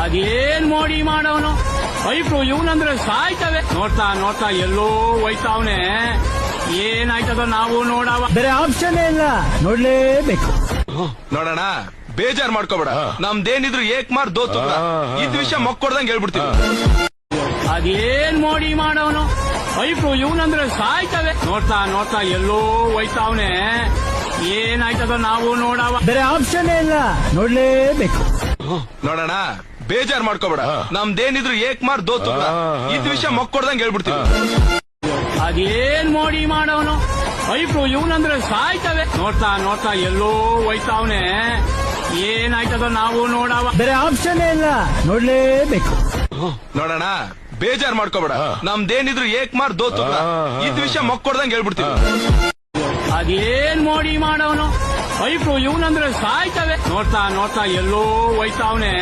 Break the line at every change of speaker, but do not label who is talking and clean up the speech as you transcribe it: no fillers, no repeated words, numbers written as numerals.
ಅದೇನ್ ಮೋಡಿ ಮಾಡೋನು ಪೈಪು ಇವನಂದ್ರೆ ಸಾಯ್ತವೆ. ನೋಡ್ತಾ ನೋಡ್ತಾ ಎಲ್ಲೋ ಹೋಯ್ತಾವನೆ. ಏನಾಯ್ತದ ನಾವು ನೋಡವ.
ಬೇರೆ ಆಪ್ಷನ್ ಇಲ್ಲ, ನೋಡ್ಲೇಬೇಕು.
ನೋಡೋಣ, ಬೇಜಾರ್ ಮಾಡ್ಕೋಬೇಡ. ನಮ್ದೇನಿದ್ರು ಏಕ್ ಮಾರ್ ದೋತು ಇದ್ ವಿಷಯ ಮಕ್ಕೊಡ್ದಂಗ್ ಹೇಳ್ಬಿಡ್ತೀವಿ.
ಅದೇನ್ ಮೋಡಿ ಮಾಡೋನು ಪೈಪು ಇವನಂದ್ರೆ ಸಾಯ್ತವೆ. ನೋಡ್ತಾ ನೋಡ್ತಾ ಎಲ್ಲೋ ಹೋಯ್ತಾವನೆ. ಏನಾಯ್ತದ ನಾವು ನೋಡವ.
ಬೇರೆ ಆಪ್ಷನ್ ಇಲ್ಲ, ನೋಡ್ಲೇಬೇಕು.
ನೋಡೋಣ, ಬೇಜಾರ್ ಮಾಡ್ಕೋಬೇಡ. ನಮ್ದೇನಿದ್ರು ಏಕ್ ಮಾರ್ ದೋತು ಇದ್ ವಿಷಯ ಮಕ್ಕೊಡ್ದಂಗ್ ಹೇಳ್ಬಿಡ್ತೀವಿ.
ಅದೇನ್ ಮೋಡಿ ಮಾಡೋನು ಪೈಪು ಇವನಂದ್ರೆ ಸಾಯ್ತವೆ. ನೋಡ್ತಾ ನೋಡ್ತಾ ಎಲ್ಲೋ ಹೋಯ್ತಾವನೆ. ಏನಾಯ್ತದ ನಾವು ನೋಡವ.
ಬೇರೆ ಆಪ್ಷನ್ ಇಲ್ಲ, ನೋಡ್ಲೇಬೇಕು.
ನೋಡೋಣ, ಬೇಜಾರ್ ಮಾಡ್ಕೋಬೇಡ. ನಮ್ದೇನಿದ್ರು ಏಕ್ ಮಾರ್ ದೋತು ಇದ್ ವಿಷಯ ಮಕ್ಕೊಡ್ದಂಗ್ ಹೇಳ್ಬಿಡ್ತೀವಿ.
ಅದೇನ್ ಮೋಡಿ ಮಾಡೋನು ಪೈಪು ಇವನಂದ್ರೆ ಸಾಯ್ತವೆ. ನೋಡ್ತಾ ನೋಡ್ತಾ ಎಲ್ಲೋ ಹೋಯ್ತಾವನೆ.